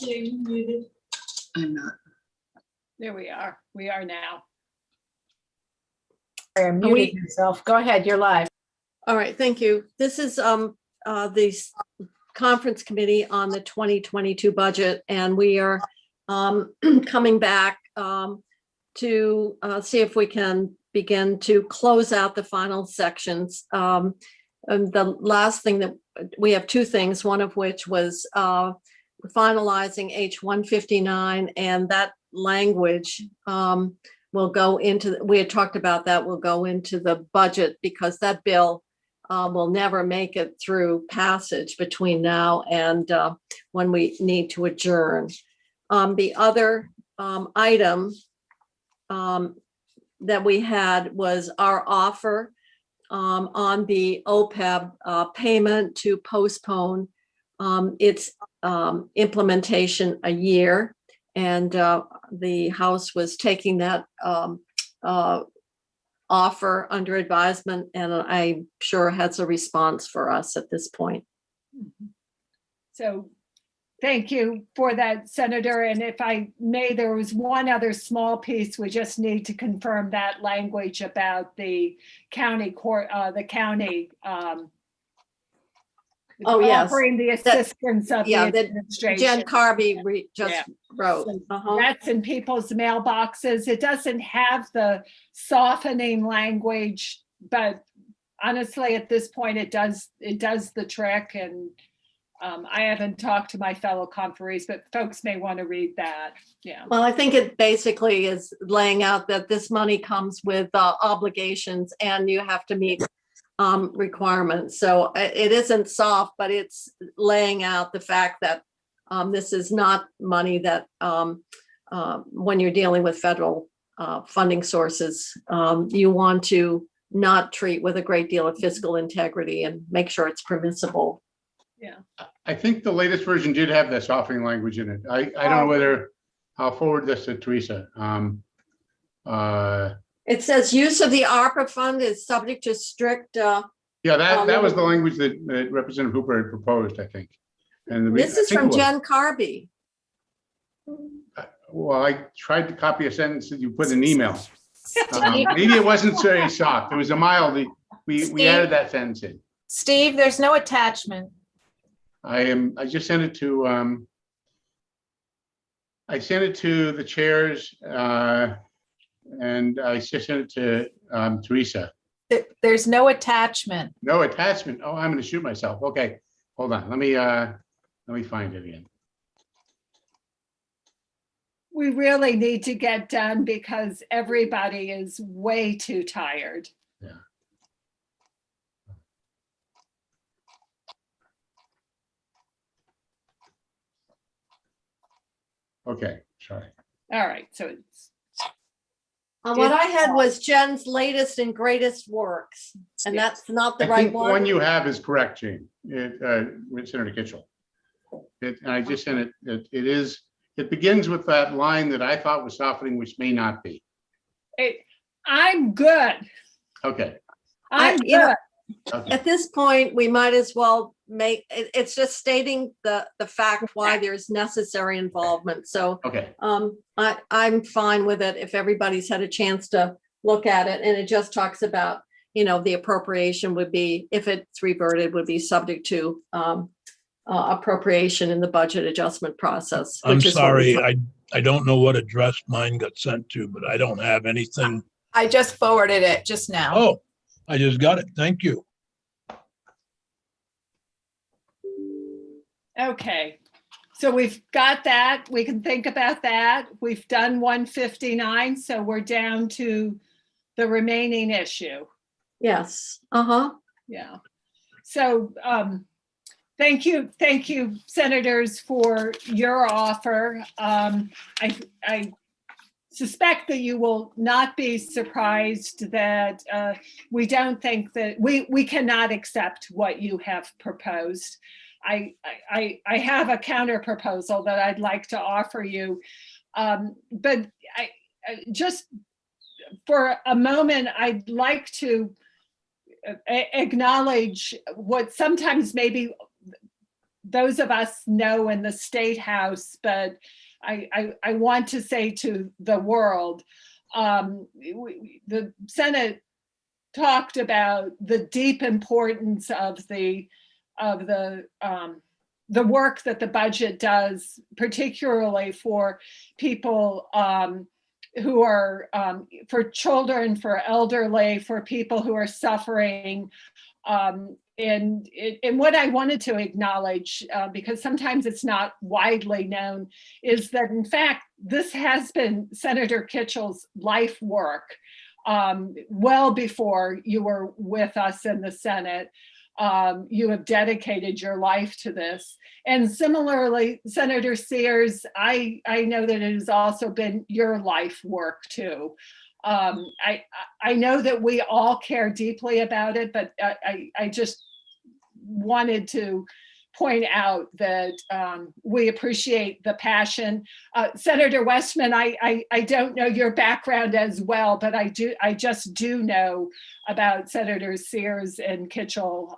Being muted. I'm not. There we are. We are now. Muted yourself. Go ahead, you're live. All right, thank you. This is the conference committee on the 2022 budget, and we are coming back to see if we can begin to close out the final sections. And the last thing that we have two things, one of which was finalizing H-159, and that language will go into, we had talked about that, will go into the budget because that bill will never make it through passage between now and when we need to adjourn. The other item that we had was our offer on the OPEB payment to postpone its implementation a year. And the House was taking that offer under advisement, and I'm sure has a response for us at this point. So thank you for that, Senator. And if I may, there was one other small piece. We just need to confirm that language about the county court, the county Oh, yes. offering the assistance of the that administration. Jen Carby just Yeah. wrote. So that's in people's mailboxes. It doesn't have the softening language, but honestly, at this point, it does the trick. And I haven't talked to my fellow conferees, but folks may want to read that. Yeah. Well, I think it basically is laying out that this money comes with obligations and you have to meet requirements. So it isn't soft, but it's laying out the fact that this is not money that when you're dealing with federal funding sources, you want to not treat with a great deal of fiscal integrity and make sure it's permissible. Yeah. I think the latest version did have that softening language in it. I don't know whether I'll forward this to Teresa. It says use of the ARPA fund is subject to strict. Yeah, that was the language that Representative Hooper had proposed, I think. And This is from Jen Carby. Well, I tried to copy a sentence that you put in an email. Maybe it wasn't very soft. It was a mild. We added that sentence in. Steve, there's no attachment. I just sent it to the chairs and I just sent it to Teresa. There's no attachment. No attachment. Oh, I'm going to shoot myself. Okay, hold on. Let me find it again. We really need to get done because everybody is way too tired. Yeah. Okay, sorry. All right, so it's What I had was Jen's latest and greatest works, and that's not the I right think the one. one you have is correct, Jane, with Senator Kitchell. And I just sent it. It begins with that line that I thought was softening, which may not be. I'm good. Okay. I'm you know, good. Okay. At this point, we might as well make, it's just stating the fact why there's necessary involvement. So Okay. I'm fine with it if everybody's had a chance to look at it. And it just talks about, the appropriation would be, if it's reverted, would be subject to appropriation in the budget adjustment process. I'm which is what we sorry, I don't know what address mine got sent to, but I don't have anything. I just forwarded it just now. Oh, I just got it. Thank you. Okay, so we've got that. We can think about that. We've done 159, so we're down to the remaining issue. Yes. Yeah. So thank you, senators, for your offer. I suspect that you will not be surprised that we don't think that we cannot accept what you have proposed. I have a counter proposal that I'd like to offer you, but I just for a moment I'd like to acknowledge what sometimes maybe those of us know in the State House, but I want to say to the world, the Senate talked about the deep importance of the work that the budget does, particularly for people who are, for children, for elderly, for people who are suffering. And what I wanted to acknowledge, because sometimes it's not widely known, is that in fact, this has been Senator Kitchell's life work well before you were with us in the Senate. You have dedicated your life to this. And similarly, Senator Sears, I know that it has also been your life work too. I know that we all care deeply about it, but I just wanted to point out that we appreciate the passion. Senator Westman, I don't know your background as well, but I just do know about Senators Sears and Kitchell.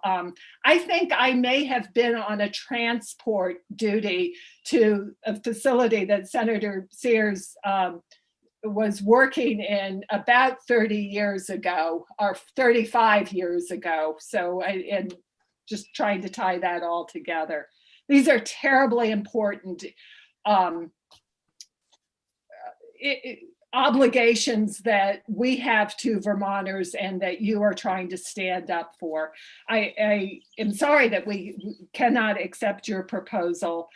I think I may have been on a transport duty to a facility that Senator Sears was working in about 30 years ago, or 35 years ago. So, and just trying to tie that all together. These are terribly important obligations that we have to Vermonters and that you are trying to stand up for. I am sorry that we cannot accept your proposal.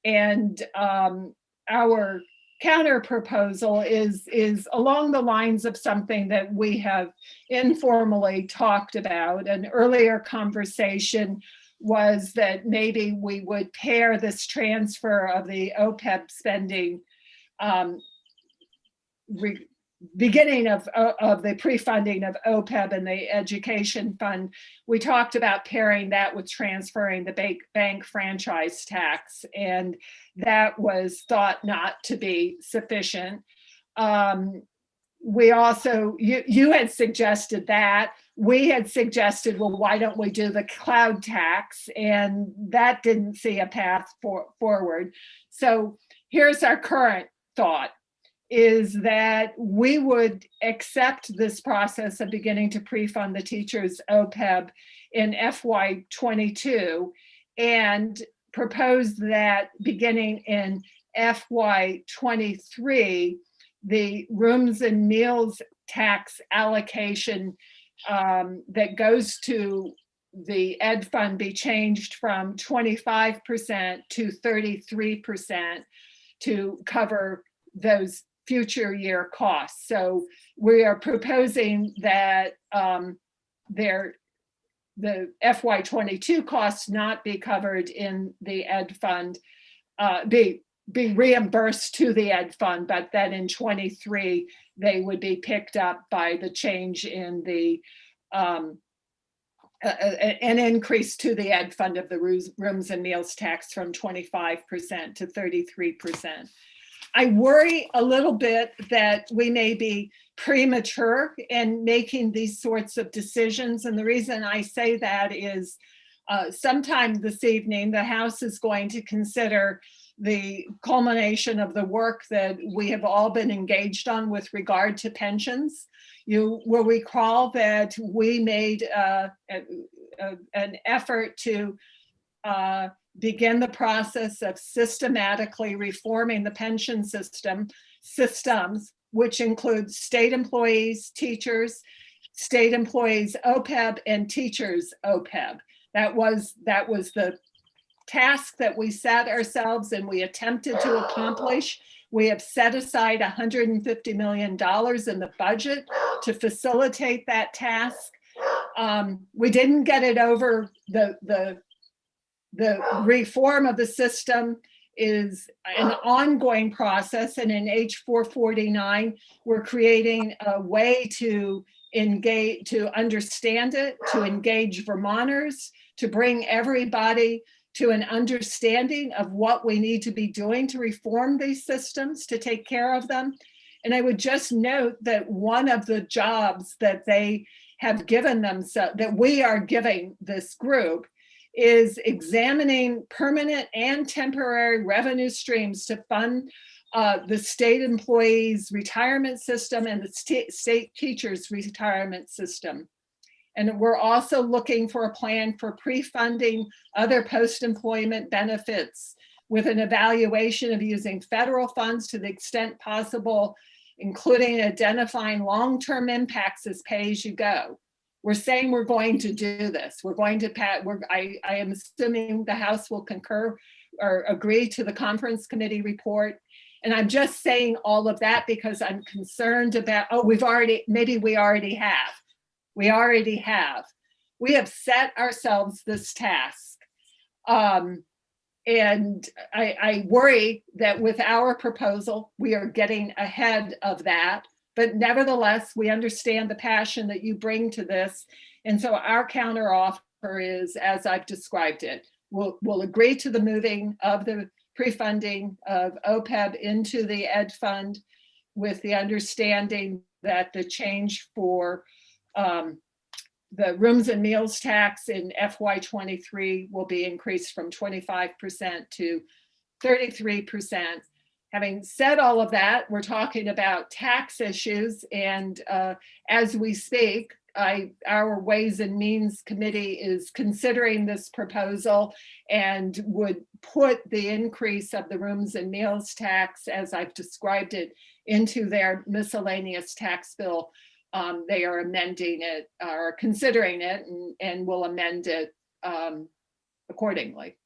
And our counter proposal is along the lines of something that we have informally talked about. An earlier conversation was that maybe we would pair this transfer of the OPEB spending beginning of the pre-funding of OPEB and the education fund. We talked about pairing that with transferring the bank franchise tax, and that was thought not to be sufficient. We also, you had suggested that. We had suggested, well, why don't we do the cloud tax? And that didn't see a path forward. So here's our current thought, is that we would accept this process of beginning to pre-fund the teachers' OPEB in FY22 and propose that beginning in FY23, the rooms and meals tax allocation that goes to the ed fund be changed from 25% to 33% to cover those future year costs. So we are proposing that the FY22 costs not be covered in the ed fund, be reimbursed to the ed fund, but that in 23 they would be picked up by the change in the an increase to the ed fund of the rooms and meals tax from 25% to 33%. I worry a little bit that we may be premature in making these sorts of decisions. And the reason I say that is sometime this evening, the House is going to consider the culmination of the work that we have all been engaged on with regard to pensions. You will recall that we made an effort to begin the process of systematically reforming the pension systems, which include state employees, teachers, state employees OPEB, and teachers OPEB. That was the task that we set ourselves and we attempted to accomplish. We have set aside $150 million in the budget to facilitate that task. We didn't get it over. The reform of the system is an ongoing process, and in H449, we're creating a way to engage, to understand it, to engage Vermonters, to bring everybody to an understanding of what we need to be doing to reform these systems, to take care of them. And I would just note that one of the jobs that they have given themselves, that we are giving this group, is examining permanent and temporary revenue streams to fund the state employees' retirement system and the state teachers' retirement system. And we're also looking for a plan for pre-funding other post-employment benefits with an evaluation of using federal funds to the extent possible, including identifying long-term impacts as pay-as-you-go. We're saying we're going to do this. We're going to, I am assuming the House will concur or agree to the conference committee report. And I'm just saying all of that because I'm concerned about, maybe we already have. We already have. We have set ourselves this task. And I worry that with our proposal, we are getting ahead of that. But nevertheless, we understand the passion that you bring to this. And so our counter offer is, as I've described it, we'll agree to the moving of the pre-funding of OPEB into the Ed Fund with the understanding that the change for the rooms and meals tax in FY23 will be increased from 25% to 33%. Having said all of that, we're talking about tax issues, and as we speak, our Ways and Means Committee is considering this proposal and would put the increase of the rooms and meals tax, as I've described it, into their miscellaneous tax bill. They are amending it or considering it and will amend it accordingly.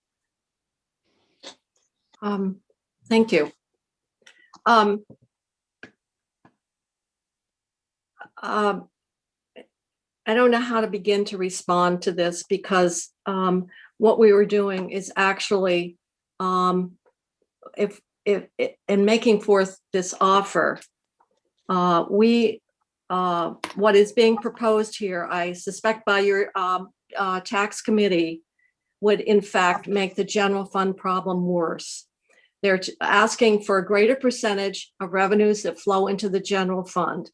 Thank you. I don't know how to begin to respond to this because what we were doing is actually, if in making forth this offer, what is being proposed here, I suspect by your tax committee, would in fact make the general fund problem worse. They're asking for a greater percentage of revenues that flow into the general fund.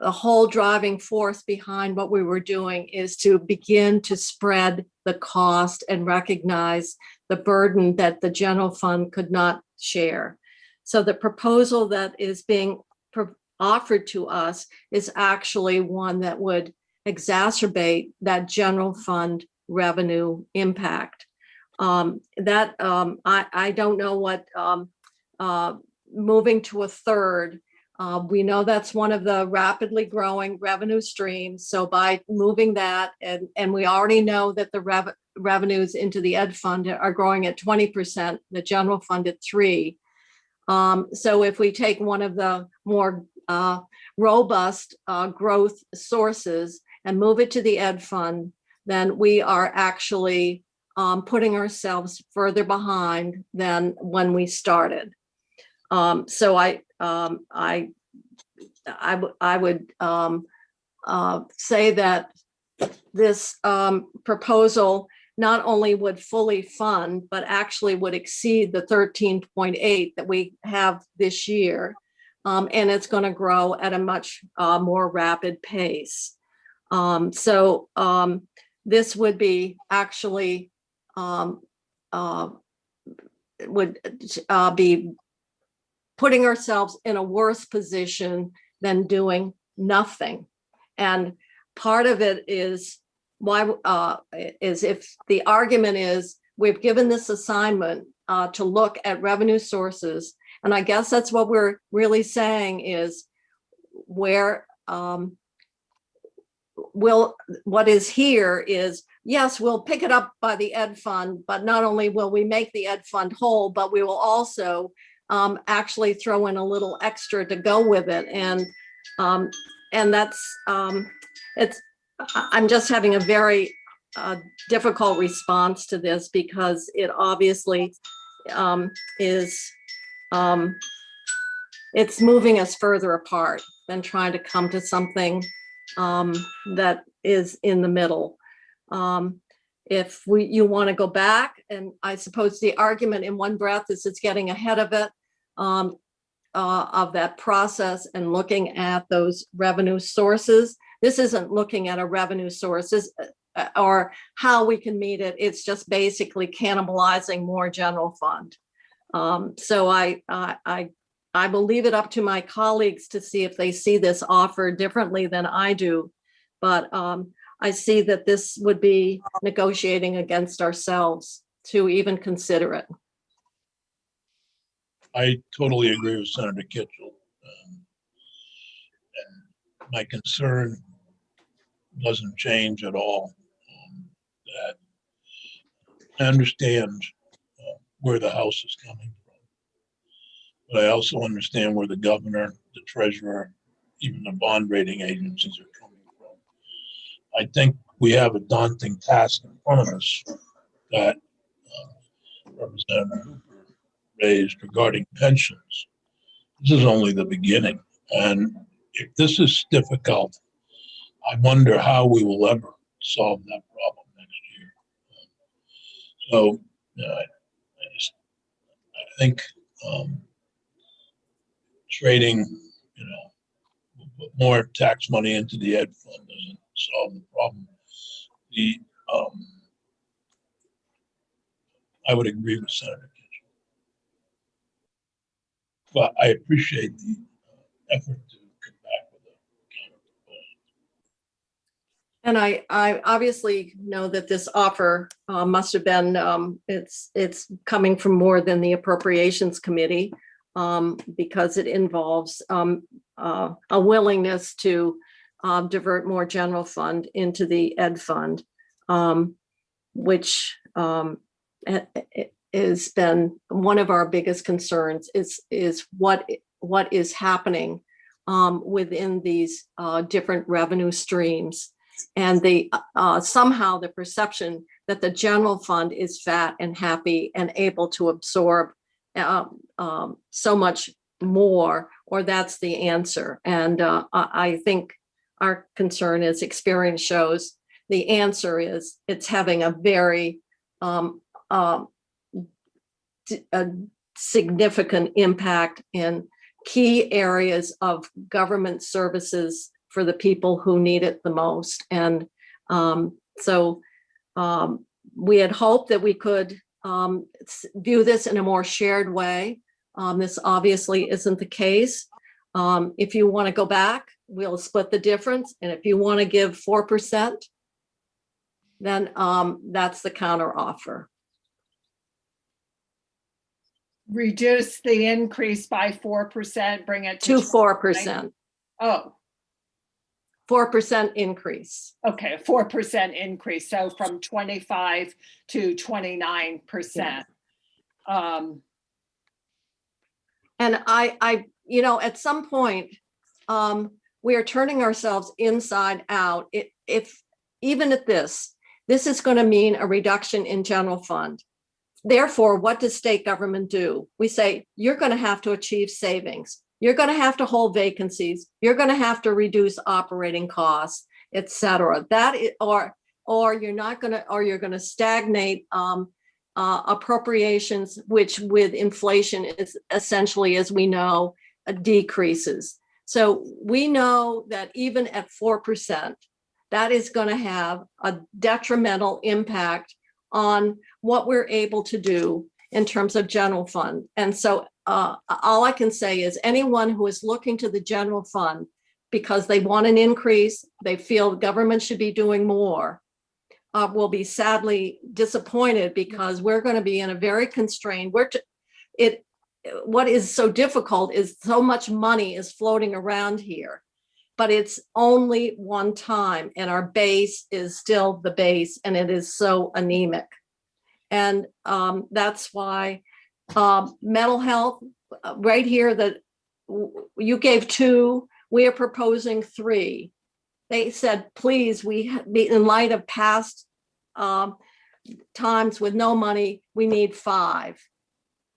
The whole driving force behind what we were doing is to begin to spread the cost and recognize the burden that the general fund could not share. So the proposal that is being offered to us is actually one that would exacerbate that general fund revenue impact. I don't know what moving to a third. We know that's one of the rapidly growing revenue streams. So by moving that, and we already know that the revenues into the Ed Fund are growing at 20%, the general fund at 3%. So if we take one of the more robust growth sources and move it to the Ed Fund, then we are actually putting ourselves further behind than when we started. So I would say that this proposal not only would fully fund, but actually would exceed the 13.8 that we have this year. And it's going to grow at a much more rapid pace. So this would be actually would be putting ourselves in a worse position than doing nothing. And part of it is why is if the argument is we've given this assignment to look at revenue sources, and I guess that's what we're really saying is where what is here is, yes, we'll pick it up by the Ed Fund, but not only will we make the Ed Fund whole, but we will also actually throw in a little extra to go with it. And that's, I'm just having a very difficult response to this because it obviously is, it's moving us further apart than trying to come to something that is in the middle. If you want to go back, and I suppose the argument in one breath is it's getting ahead of it, of that process and looking at those revenue sources. This isn't looking at a revenue source. or how we can meet it. It's just basically cannibalizing more general fund. So I will leave it up to my colleagues to see if they see this offer differently than I do. But I see that this would be negotiating against ourselves to even consider it. I totally agree with Senator Kitchell. And my concern doesn't change at all. That I understand where the House is coming from, but I also understand where the governor, the treasurer, even the bond rating agencies are coming from. I think we have a daunting task in front of us that Representative Hooper raised regarding pensions. This is only the beginning. And if this is difficult, I wonder how we will ever solve that problem next year. So I think trading, more tax money into the ed fund doesn't solve the problem. I would agree with Senator Kitchen, but I appreciate the effort to come back with a counter proposal. And I obviously know that this offer must have been, it's coming from more than the Appropriations Committee, because it involves a willingness to divert more general fund into the ed fund, which has been one of our biggest concerns is what is happening within these different revenue streams. And the somehow the perception that the general fund is fat and happy and able to absorb so much more, or that's the answer. And I think our concern is experience shows the answer is it's having a very a significant impact in key areas of government services for the people who need it the most. And so we had hoped that we could view this in a more shared way. This obviously isn't the case. If you want to go back, we'll split the difference. And if you want to give 4%, then that's the counter offer. Reduce the increase by 4%, bring it To to 4%, Oh, 4% increase. okay, a 4% increase. So from 25 to 29%. And I, at some point, we are turning ourselves inside out. If even at this is going to mean a reduction in general fund. Therefore, what does state government do? We say, you're going to have to achieve savings. You're going to have to hold vacancies. You're going to have to reduce operating costs, et cetera. That is, or you're not going to, or you're going to stagnate appropriations, which with inflation is essentially, as we know, decreases. So we know that even at 4%, that is going to have a detrimental impact on what we're able to do in terms of general fund. And so all I can say is anyone who is looking to the general fund because they want an increase, they feel government should be doing more, will be sadly disappointed because we're going to be in a very constrained, what is so difficult is so much money is floating around here, but it's only one time and our base is still the base and it is so anemic. And that's why mental health, right here, that you gave 2, we are proposing 3. They said, please, in light of past times with no money, we need 5.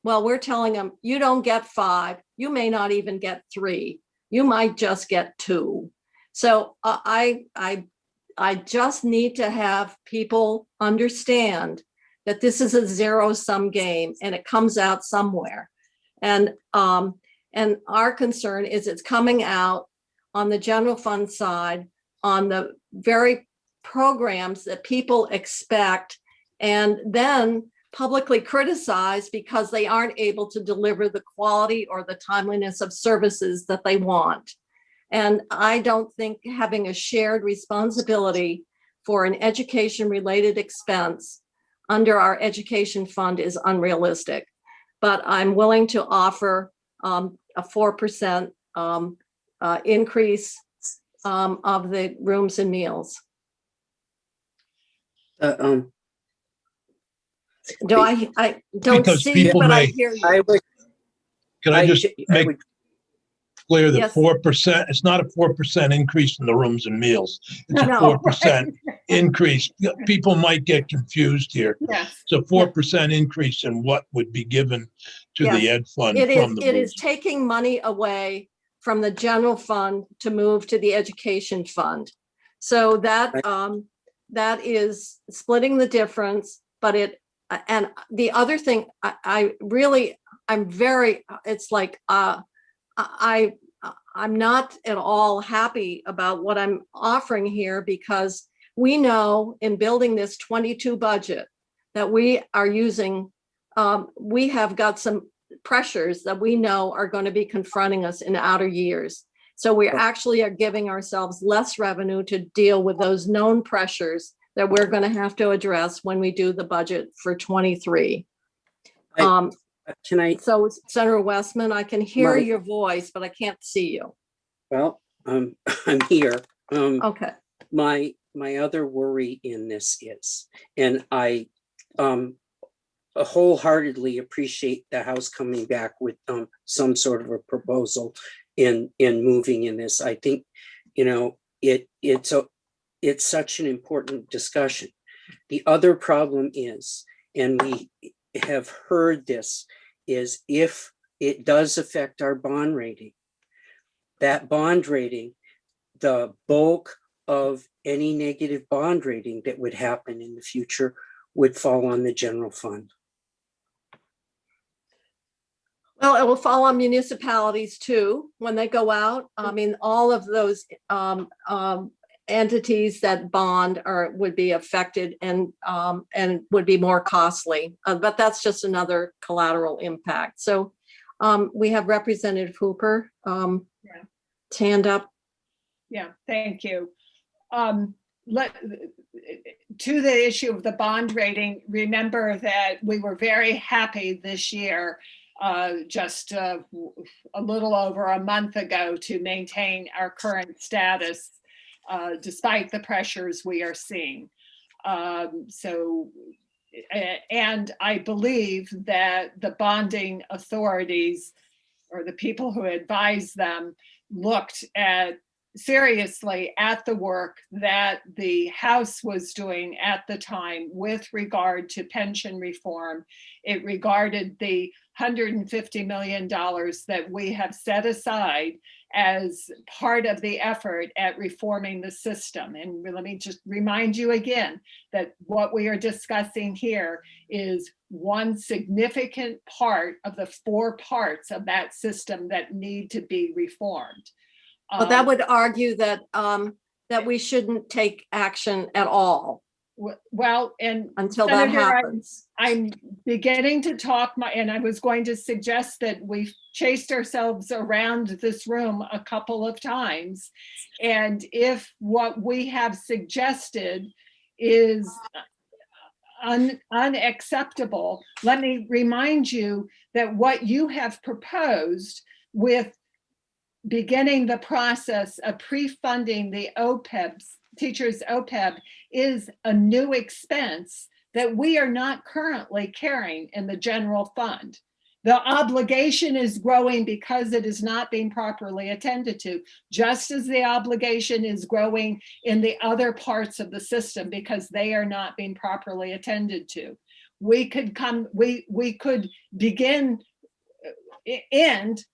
Well, we're telling them, you don't get 5. You may not even get 3. You might just get 2. So I just need to have people understand that this is a zero-sum game and it comes out somewhere. And our concern is it's coming out on the general fund side, on the very programs that people expect and then publicly criticize because they aren't able to deliver the quality or the timeliness of services that they want. And I don't think having a shared responsibility for an education-related expense under our education fund is unrealistic. But I'm willing to offer a 4% increase of the rooms and meals. Do I don't Because see you, people but I may- hear you. I would, Can I just I make would, clear that Yes. 4%, it's not a 4% increase in the rooms and meals. It's a No. 4% increase. People might get confused here. Yes. It's a 4% increase in what would be given to the Yes. ed fund It from is, the it is booth. taking money away from the general fund to move to the education fund. So that, Right. that is splitting the difference, but and the other thing, I really, I'm very, it's like, I'm not at all happy about what I'm offering here because we know in building this 22 budget that we are using, we have got some pressures that we know are going to be confronting us in outer years. So we actually are giving ourselves less revenue to deal with those known pressures that we're going to have to address when we do the budget for 23. can I, So Senator Westman, I can hear Marty. your voice, but I can't see you. well, I'm here. Okay. My other worry in this is, and I wholeheartedly appreciate the House coming back with some sort of a proposal in moving in this. I think, it's such an important discussion. The other problem is, and we have heard this, is if it does affect our bond rating, that bond rating, the bulk of any negative bond rating that would happen in the future would fall on the general fund. Well, it will fall on municipalities too, when they go out. I mean, all of those entities that bond would be affected and would be more costly. But that's just another collateral impact. So we have Representative Hooper hand up. Yeah, thank you. To the issue of the bond rating, remember that we were very happy this year, just a little over a month ago, to maintain our current status despite the pressures we are seeing. And I believe that the bonding authorities or the people who advise them looked seriously at the work that the House was doing at the time with regard to pension reform. It regarded the $150 million that we have set aside as part of the effort at reforming the system. And let me just remind you again that what we are discussing here is one significant part of the 4 parts of that system that need to be reformed. But that would argue that that we shouldn't take action at all well, and until that Senator, happens. I'm beginning to talk and I was going to suggest that we've chased ourselves around this room a couple of times. And if what we have suggested is unacceptable, let me remind you that what you have proposed with beginning the process of pre-funding the OPEBs, teachers' OPEB, is a new expense that we are not currently carrying in the general fund. The obligation is growing because it is not being properly attended to, just as the obligation is growing in the other parts of the system because they are not being properly attended to. We could begin, end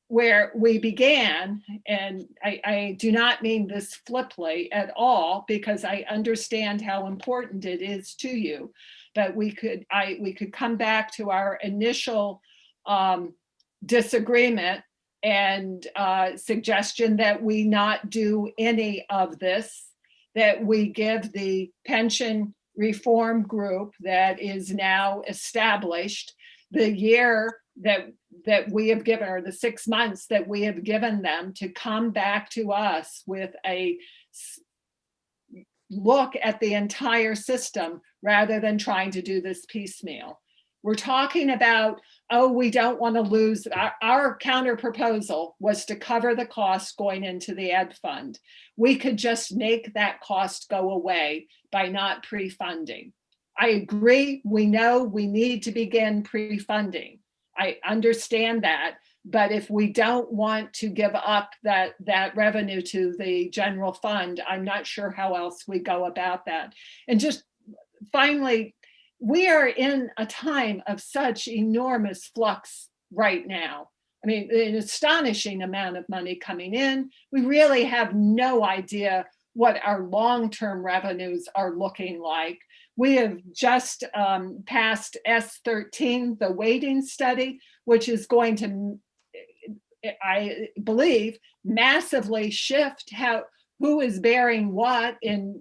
where we began, and I do not mean this flippantly at all, because I understand how important it is to you, but we could come back to our initial disagreement and suggestion that we not do any of this, that we give the pension reform group that is now established the year that we have given, or the 6 months that we have given them to come back to us with a look at the entire system rather than trying to do this piecemeal. We're talking about, oh, we don't want to lose, our counter proposal was to cover the cost going into the ed fund. We could just make that cost go away by not pre-funding. I agree, we know we need to begin pre-funding. I understand that, but if we don't want to give up that revenue to the general fund, I'm not sure how else we go about that. And just finally, we are in a time of such enormous flux right now. I mean, an astonishing amount of money coming in. We really have no idea what our long-term revenues are looking like. We have just passed S13, the weighting study, which is going to, I believe, massively shift who is bearing what in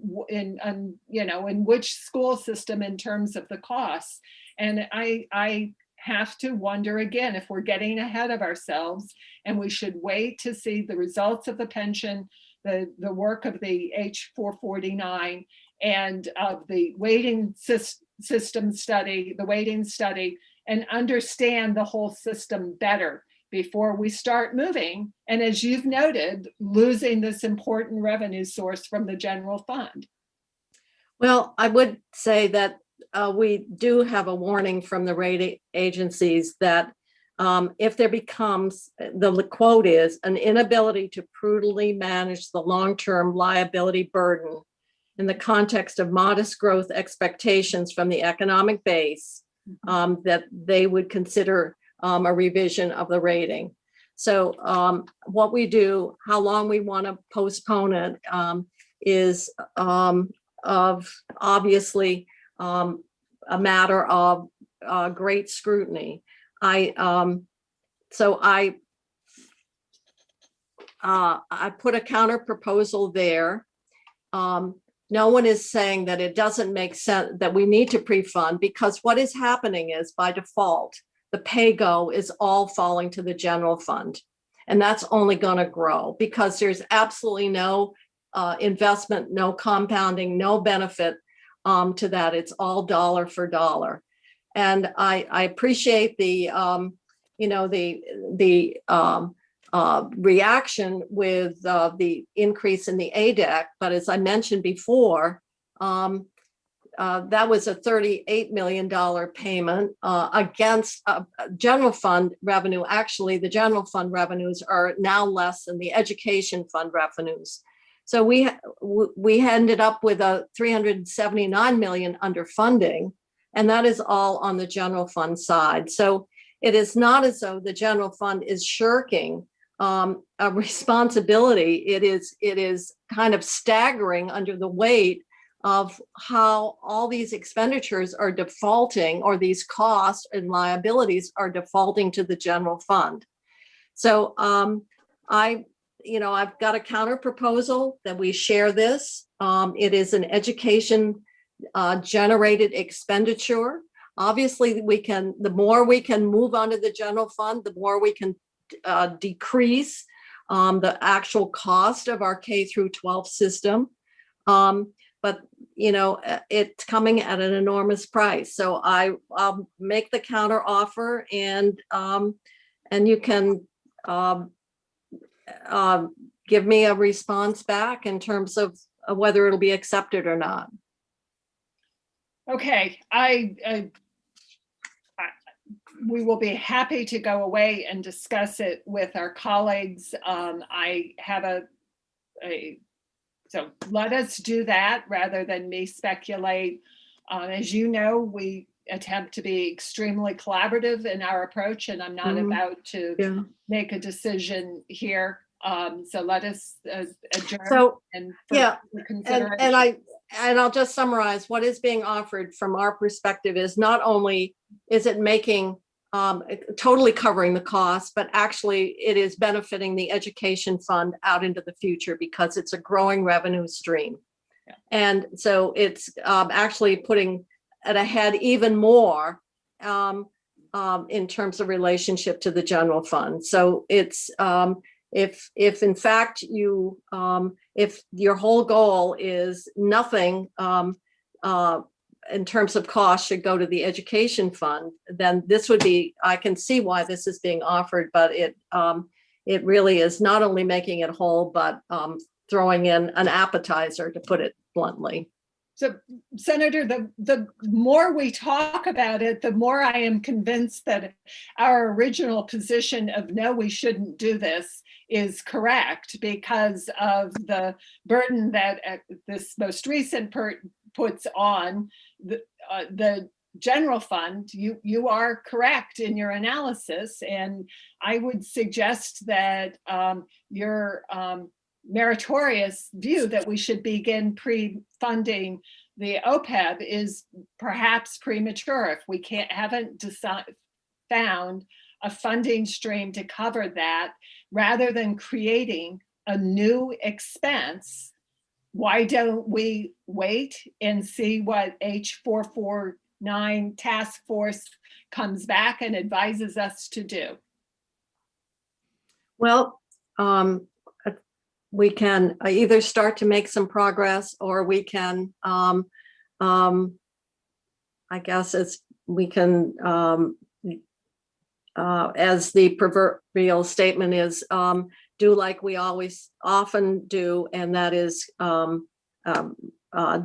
which school system in terms of the costs. And I have to wonder again if we're getting ahead of ourselves, and we should wait to see the results of the pension, the work of the H449, and of the weighting system study, the weighting study, and understand the whole system better before we start moving. And as you've noted, losing this important revenue source from the general fund. Well, I would say that we do have a warning from the rating agencies that if there becomes, the quote is, an inability to prudently manage the long-term liability burden in the context of modest growth expectations from the economic base, that they would consider a revision of the rating. So what we do, how long we want to postpone it, is of obviously a matter of great scrutiny. I put a counter proposal there. No one is saying that it doesn't make sense that we need to pre-fund, because what is happening is, by default, the pay-go is all falling to the general fund. And that's only going to grow because there's absolutely no investment, no compounding, no benefit to that. It's all dollar for dollar. And I appreciate the reaction with the increase in the ADEC, but as I mentioned before, that was a $38 million payment against general fund revenue. Actually, the general fund revenues are now less than the education fund revenues. So we ended up with a $379 million underfunding, and that is all on the general fund side. So it is not as though the general fund is shirking a responsibility. It is kind of staggering under the weight of how all these expenditures are defaulting, or these costs and liabilities are defaulting to the general fund. So I've got a counter proposal that we share this. It is an education generated expenditure. Obviously, the more we can move onto the general fund, the more we can decrease the actual cost of our K through 12 system. But it's coming at an enormous price. So I'll make the counter offer, and you can give me a response back in terms of whether it'll be accepted or not. Okay, we will be happy to go away and discuss it with our colleagues. I have so let us do that rather than me speculate. As you know, we attempt to be extremely collaborative in our approach, and I'm not about to make a decision here. So let us adjourn. So and I'll just summarize what is being offered from our perspective is not only is it making totally covering the cost, but actually it is benefiting the education fund out into the future because it's a growing revenue stream. And so it's actually putting it ahead even more in terms of relationship to the general fund. So it's if in fact you if your whole goal is nothing in terms of cost should go to the education fund, then this would be, I can see why this is being offered, but it really is not only making it whole, but throwing in an appetizer, to put it bluntly. So Senator, the more we talk about it, the more I am convinced that our original position of no, we shouldn't do this is correct, because of the burden that this most recent puts on the general fund. You are correct in your analysis, and I would suggest that your meritorious view that we should begin pre-funding the OPEB is perhaps premature if we haven't found a funding stream to cover that. Rather than creating a new expense, why don't we wait and see what H449 task force comes back and advises us to do? Well, we can either start to make some progress, or we can, I guess we can, as the proverbial statement is, do like we always often do, and that is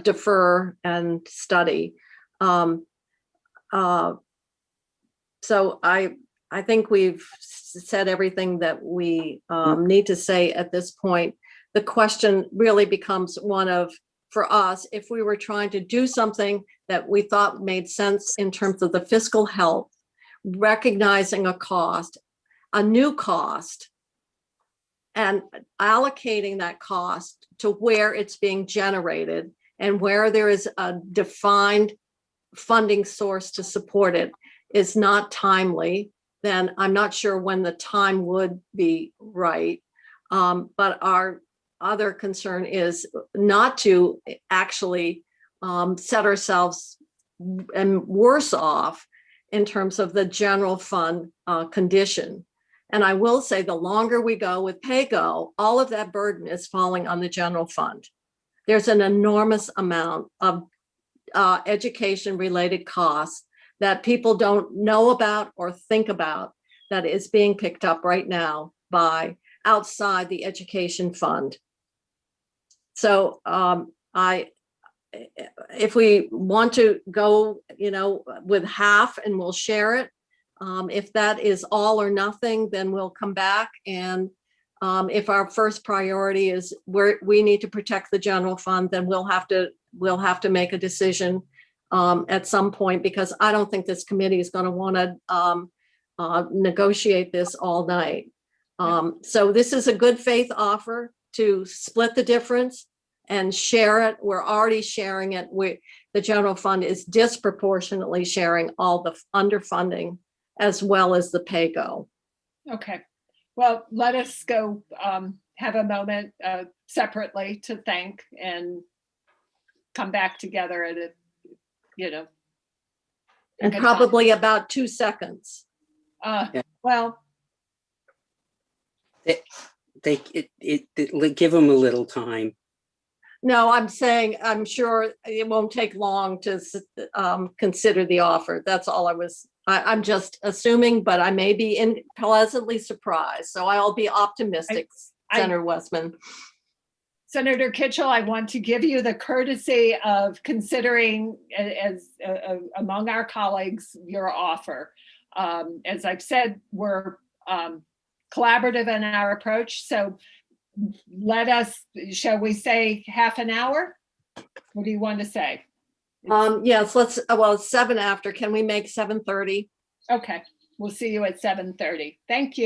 defer and study. So I think we've said everything that we need to say at this point. The question really becomes one of, for us, if we were trying to do something that we thought made sense in terms of the fiscal health, recognizing a cost, a new cost, and allocating that cost to where it's being generated and where there is a defined funding source to support it is not timely, then I'm not sure when the time would be right. But our other concern is not to actually set ourselves and worse off in terms of the general fund condition. And I will say, the longer we go with PAYGO, all of that burden is falling on the general fund. There's an enormous amount of education-related costs that people don't know about or think about that is being picked up right now by outside the education fund. So if we want to go, with half and we'll share it, if that is all or nothing, then we'll come back. And if our first priority is we need to protect the general fund, then we'll have to make a decision at some point, because I don't think this committee is going to want to negotiate this all night. So this is a good faith offer to split the difference and share it. We're already sharing it. The general fund is disproportionately sharing all the underfunding as well as the PAYGO. Okay, well, let us go have a moment separately to thank and come back together at a, And probably about 2 seconds. Well, Give them a little time. No, I'm saying, I'm sure it won't take long to consider the offer. That's all I'm just assuming, but I may be pleasantly surprised. So I'll be optimistic, Senator Westman. Senator Kitchell, I want to give you the courtesy of considering as among our colleagues your offer. As I've said, we're collaborative in our approach. So shall we say half an hour? What do you want to say? Yes, it's 7 after. Can we make 7:30? Okay, we'll see you at 7:30. Thank you.